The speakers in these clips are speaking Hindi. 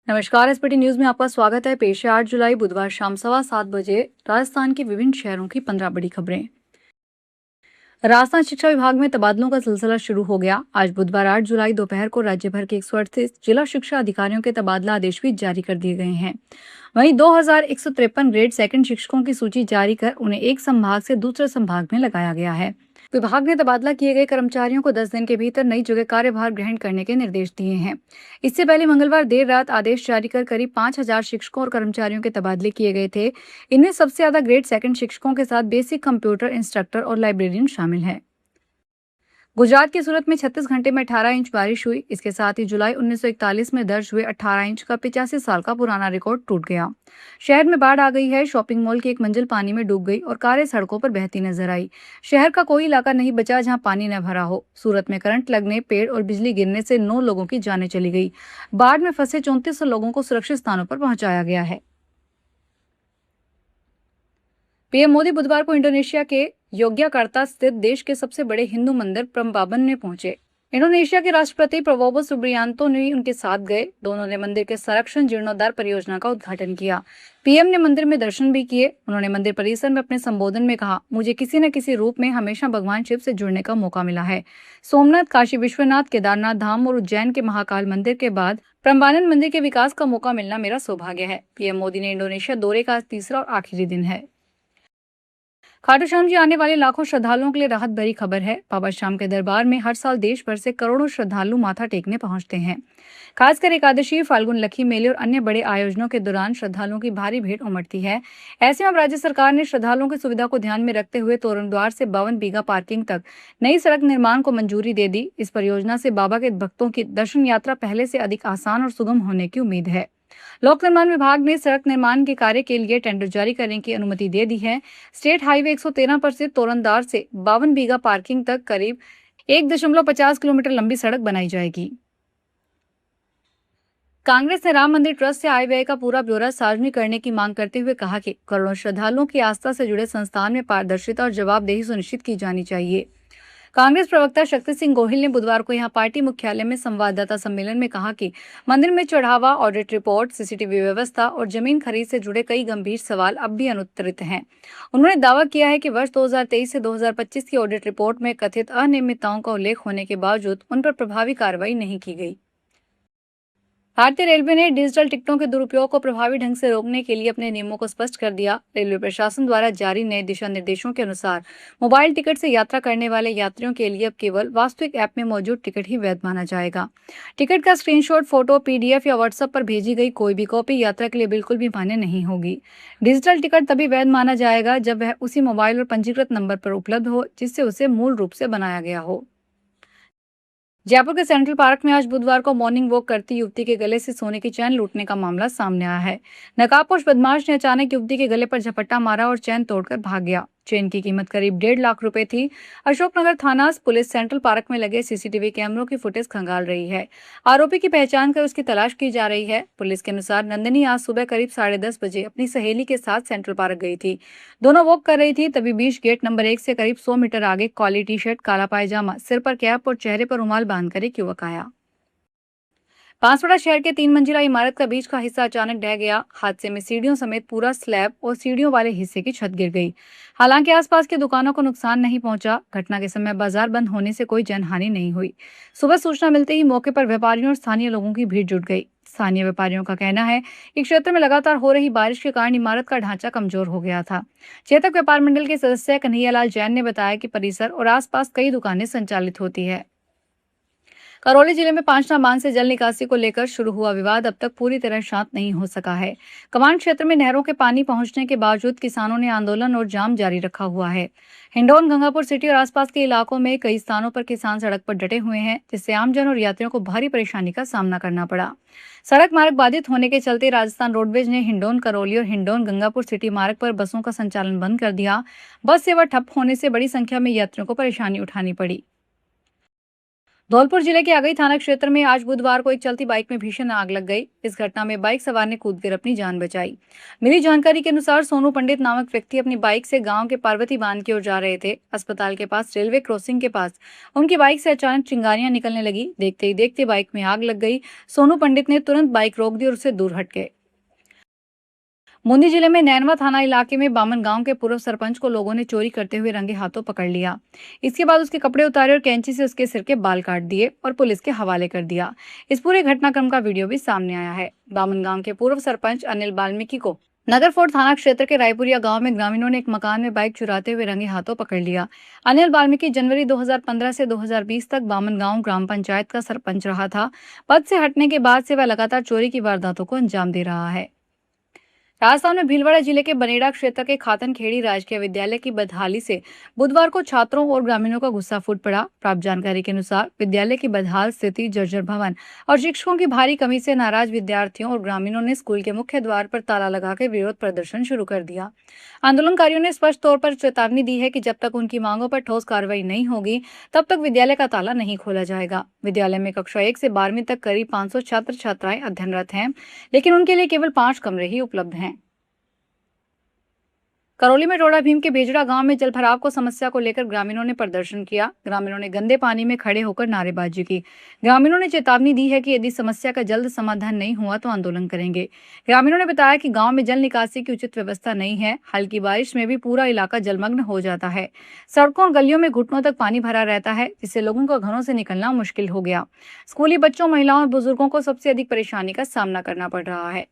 नमस्कार। एसपीटी न्यूज में आपका स्वागत है। पेश है 8 जुलाई बुधवार शाम 7:15 राजस्थान के विभिन्न शहरों की 15 बड़ी खबरें। राजस्थान शिक्षा विभाग में तबादलों का सिलसिला शुरू हो गया। आज बुधवार 8 जुलाई दोपहर को राज्य भर के 138 जिला शिक्षा अधिकारियों के तबादला आदेश भी जारी कर दिए गए हैं। वहीं 2153 ग्रेड सेकंड शिक्षकों की सूची जारी कर उन्हें एक संभाग से दूसरे संभाग में लगाया गया है। विभाग ने तबादला किए गए कर्मचारियों को 10 दिन के भीतर नई जगह कार्यभार ग्रहण करने के निर्देश दिए हैं। इससे पहले मंगलवार देर रात आदेश जारी कर करीब 5000 शिक्षकों और कर्मचारियों के तबादले किए गए थे। इनमें सबसे ज्यादा ग्रेड सेकंड शिक्षकों के साथ बेसिक कंप्यूटर इंस्ट्रक्टर और लाइब्रेरियन शामिल है। गुजरात के सूरत में 36 घंटे में 18 इंच बारिश हुई। इसके साथ ही जुलाई 1941 में दर्ज हुए 18 इंच का 85 साल का पुराना रिकॉर्ड टूट गया। शहर में बाढ़ आ गई है। शॉपिंग मॉल की एक मंजिल पानी में डूब गई और कारें सड़कों पर बहती नजर आई। शहर का कोई इलाका नहीं बचा जहां पानी न भरा हो। सूरत में करंट लगने, पेड़ और बिजली गिरने से 9 लोगों की जानें चली गई। बाढ़ में फंसे 34 लोगों को सुरक्षित स्थानों पर पहुंचाया गया है। पीएम मोदी बुधवार को इंडोनेशिया के योग्याकर्ता स्थित देश के सबसे बड़े हिंदू मंदिर प्रम्बाबन में पहुंचे। इंडोनेशिया के राष्ट्रपति प्रबोवो सुबियांतो ने उनके साथ गए। दोनों ने मंदिर के संरक्षण जीर्णोद्धार परियोजना का उद्घाटन किया। पीएम ने मंदिर में दर्शन भी किए। उन्होंने मंदिर परिसर में अपने संबोधन में कहा, मुझे किसी न किसी रूप में हमेशा भगवान शिव से जुड़ने का मौका मिला है। सोमनाथ, काशी विश्वनाथ, केदारनाथ धाम और उज्जैन के महाकाल मंदिर के बाद प्रम्बानन मंदिर के विकास का मौका मिलना मेरा सौभाग्य है। पीएम मोदी ने इंडोनेशिया दौरे का तीसरा और आखिरी दिन है। खाटू श्याम जी आने वाले लाखों श्रद्धालुओं के लिए राहत भरी खबर है। बाबा श्याम के दरबार में हर साल देश भर से करोड़ों श्रद्धालु माथा टेकने पहुंचते हैं। खासकर एकादशी, फाल्गुन लकी मेले और अन्य बड़े आयोजनों के दौरान श्रद्धालुओं की भारी भीड़ उमड़ती है। ऐसे में अब राज्य सरकार ने श्रद्धालुओं की सुविधा को ध्यान में रखते हुए तोरण द्वार से 52 बीघा पार्किंग तक नई सड़क निर्माण को मंजूरी दे दी। इस परियोजना से बाबा के भक्तों की दर्शन यात्रा पहले से अधिक आसान और सुगम होने की उम्मीद है। लोक निर्माण विभाग ने सड़क निर्माण के कार्य के लिए टेंडर जारी करने की अनुमति दे दी है। स्टेट हाईवे 113 पर से तोरणद्वार से 52 बीघा पार्किंग तक करीब 1.50 किलोमीटर लंबी सड़क बनाई जाएगी। कांग्रेस ने राम मंदिर ट्रस्ट से आय व्यय का पूरा ब्यौरा सार्वजनिक करने की मांग करते हुए कहा कि करोड़ों श्रद्धालुओं की आस्था से जुड़े संस्थान में पारदर्शिता और जवाबदेही सुनिश्चित की जानी चाहिए। कांग्रेस प्रवक्ता शक्ति सिंह गोहिल ने बुधवार को यहां पार्टी मुख्यालय में संवाददाता सम्मेलन में कहा कि मंदिर में चढ़ावा, ऑडिट रिपोर्ट, सीसीटीवी व्यवस्था और जमीन खरीद से जुड़े कई गंभीर सवाल अब भी अनुत्तरित हैं। उन्होंने दावा किया है कि वर्ष 2023 से 2025 की ऑडिट रिपोर्ट में कथित अनियमितताओं का उल्लेख होने के बावजूद उन पर प्रभावी कार्रवाई नहीं की गई। भारतीय रेलवे ने डिजिटल टिकटों के दुरुपयोग को प्रभावी ढंग से रोकने के लिए अपने नियमों को स्पष्ट कर दिया। रेलवे प्रशासन द्वारा जारी नए दिशा निर्देशों के अनुसार मोबाइल टिकट से यात्रा करने वाले यात्रियों के लिए अब केवल वास्तविक ऐप में मौजूद टिकट ही वैध माना जाएगा। टिकट का स्क्रीनशॉट, फोटो, पीडीएफ या व्हाट्सएप पर भेजी गई कोई भी कॉपी यात्रा के लिए बिल्कुल भी मान्य नहीं होगी। डिजिटल टिकट तभी वैध माना जाएगा जब वह उसी मोबाइल और पंजीकृत नंबर पर उपलब्ध हो जिससे उसे मूल रूप से बनाया गया हो। जयपुर के सेंट्रल पार्क में आज बुधवार को मॉर्निंग वॉक करती युवती के गले से सोने की चैन लूटने का मामला सामने आया है। नकाबपोश बदमाश ने अचानक युवती के गले पर झपट्टा मारा और चैन तोड़कर भाग गया। चेन की कीमत करीब 1.5 लाख रुपए थी। अशोकनगर थाना पुलिस सेंट्रल पार्क में लगे सीसीटीवी कैमरों की फुटेज खंगाल रही है। आरोपी की पहचान कर उसकी तलाश की जा रही है। पुलिस के अनुसार नंदिनी आज सुबह करीब 10:30 बजे अपनी सहेली के साथ सेंट्रल पार्क गई थी। दोनों वॉक कर रही थी, तभी बीच गेट नंबर 1 से करीब 100 मीटर आगे काली टी शर्ट, काला पायजामा, सिर पर कैप और चेहरे पर रुमाल बांधकर एक युवक आया। बांसवाड़ा शहर के 3 मंजिला इमारत का बीच का हिस्सा अचानक ढह गया। हादसे में सीढ़ियों समेत पूरा स्लैब और सीढ़ियों वाले हिस्से की छत गिर गई। हालांकि आसपास की दुकानों को नुकसान नहीं पहुंचा। घटना के समय बाजार बंद होने से कोई जनहानि नहीं हुई। सुबह सूचना मिलते ही मौके पर व्यापारियों और स्थानीय लोगों की भीड़ जुट गई। स्थानीय व्यापारियों का कहना है कि क्षेत्र में लगातार हो रही बारिश के कारण इमारत का ढांचा कमजोर हो गया था। चेतक व्यापार मंडल के सदस्य कन्हैयालाल जैन ने बताया कि परिसर और आसपास कई दुकानें संचालित होती है। करौली जिले में पांचना बांध से जल निकासी को लेकर शुरू हुआ विवाद अब तक पूरी तरह शांत नहीं हो सका है। कमांड क्षेत्र में नहरों के पानी पहुंचने के बावजूद किसानों ने आंदोलन और जाम जारी रखा हुआ है। हिंडौन, गंगापुर सिटी और आसपास के इलाकों में कई स्थानों पर किसान सड़क पर डटे हुए हैं, जिससे आमजन और यात्रियों को भारी परेशानी का सामना करना पड़ा। सड़क मार्ग बाधित होने के चलते राजस्थान रोडवेज ने हिंडौन करौली और हिंडौन गंगापुर सिटी मार्ग पर बसों का संचालन बंद कर दिया। बस सेवा ठप होने से बड़ी संख्या में यात्रियों को परेशानी उठानी पड़ी। धौलपुर जिले के अगई थाना क्षेत्र में आज बुधवार को एक चलती बाइक में भीषण आग लग गई। इस घटना में बाइक सवार ने कूदकर अपनी जान बचाई। मिली जानकारी के अनुसार सोनू पंडित नामक व्यक्ति अपनी बाइक से गांव के पार्वती बांध की ओर जा रहे थे। अस्पताल के पास रेलवे क्रॉसिंग के पास उनकी बाइक से अचानक चिंगारियां निकलने लगी। देखते ही देखते बाइक में आग लग गई। सोनू पंडित ने तुरंत बाइक रोक दी और उससे दूर हट गए। बूंदी जिले में नैनवा थाना इलाके में बामन गांव के पूर्व सरपंच को लोगों ने चोरी करते हुए रंगे हाथों पकड़ लिया। इसके बाद उसके कपड़े उतारे और कैंची से उसके सिर के बाल काट दिए और पुलिस के हवाले कर दिया। इस पूरे घटनाक्रम का वीडियो भी सामने आया है। बामन गांव के पूर्व सरपंच अनिल वाल्मीकि को नगर फोर्ट थाना क्षेत्र के रायपुरिया गांव में ग्रामीणों ने एक मकान में बाइक चुराते हुए रंगे हाथों पकड़ लिया। अनिल वाल्मीकि जनवरी 2015 से 2020 तक बामन गांव ग्राम पंचायत का सरपंच रहा था। पद से हटने के बाद से वह लगातार चोरी की वारदातों को अंजाम दे रहा है। राजस्थान में भीलवाड़ा जिले के बनेड़ा क्षेत्र के खातनखेड़ी राजकीय विद्यालय की बदहाली से बुधवार को छात्रों और ग्रामीणों का गुस्सा फूट पड़ा। प्राप्त जानकारी के अनुसार विद्यालय की बदहाल स्थिति, जर्जर भवन और शिक्षकों की भारी कमी से नाराज विद्यार्थियों और ग्रामीणों ने स्कूल के मुख्य द्वार पर ताला लगाकर विरोध प्रदर्शन शुरू कर दिया। आंदोलनकारियों ने स्पष्ट तौर पर चेतावनी दी है कि जब तक उनकी मांगों पर ठोस कार्रवाई नहीं होगी तब तक विद्यालय का ताला नहीं खोला जाएगा। विद्यालय में कक्षा 1 से 12वीं तक करीब 500 छात्र छात्राएं अध्ययनरत हैं, लेकिन उनके लिए केवल 5 कमरे ही उपलब्ध हैं। करौली में टोड़ा भीम के बेजड़ा गांव में जलभराव को समस्या को लेकर ग्रामीणों ने प्रदर्शन किया। ग्रामीणों ने गंदे पानी में खड़े होकर नारेबाजी की। ग्रामीणों ने चेतावनी दी है कि यदि समस्या का जल्द समाधान नहीं हुआ तो आंदोलन करेंगे। ग्रामीणों ने बताया कि गांव में जल निकासी की उचित व्यवस्था नहीं है। हल्की बारिश में भी पूरा इलाका जलमग्न हो जाता है। सड़कों और गलियों में घुटनों तक पानी भरा रहता है, जिससे लोगों को घरों से निकलना मुश्किल हो गया। स्कूली बच्चों, महिलाओं और बुजुर्गों को सबसे अधिक परेशानी का सामना करना पड़ रहा है।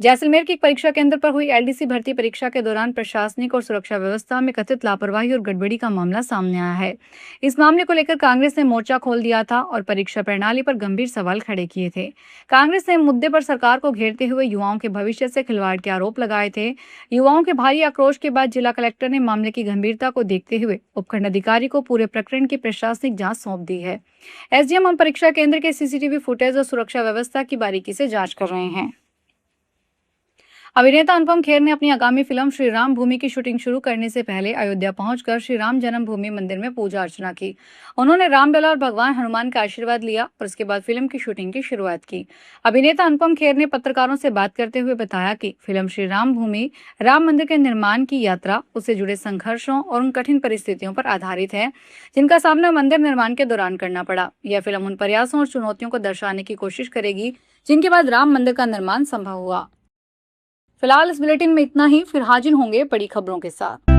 जैसलमेर की एक परीक्षा केंद्र पर हुई एलडीसी भर्ती परीक्षा के दौरान प्रशासनिक और सुरक्षा व्यवस्था में कथित लापरवाही और गड़बड़ी का मामला सामने आया है। इस मामले को लेकर कांग्रेस ने मोर्चा खोल दिया था और परीक्षा प्रणाली पर गंभीर सवाल खड़े किए थे। कांग्रेस ने मुद्दे पर सरकार को घेरते हुए युवाओं के भविष्य से खिलवाड़ के आरोप लगाए थे। युवाओं के भारी आक्रोश के बाद जिला कलेक्टर ने मामले की गंभीरता को देखते हुए उपखंड अधिकारी को पूरे प्रकरण की प्रशासनिक जांच सौंप दी है। एसडीएम हम परीक्षा केंद्र के सीसीटीवी फुटेज और सुरक्षा व्यवस्था की बारीकी से जांच कर रहे हैं। अभिनेता अनुपम खेर ने अपनी आगामी फिल्म श्री राम भूमि की शूटिंग शुरू करने से पहले अयोध्या पहुंचकर श्री राम जन्मभूमि मंदिर में पूजा अर्चना की। उन्होंने रामलला और भगवान हनुमान का आशीर्वाद लिया और उसके बाद फिल्म की शूटिंग की शुरुआत की। अभिनेता अनुपम खेर ने पत्रकारों से बात करते हुए बताया कि फिल्म श्री राम भूमि राम मंदिर के निर्माण की यात्रा, उससे जुड़े संघर्षों और उन कठिन परिस्थितियों पर आधारित है जिनका सामना मंदिर निर्माण के दौरान करना पड़ा। यह फिल्म उन प्रयासों और चुनौतियों को दर्शाने की कोशिश करेगी जिनके बाद राम मंदिर का निर्माण संभव हुआ। फिलहाल इस बुलेटिन में इतना ही। फिर हाजिर होंगे बड़ी खबरों के साथ।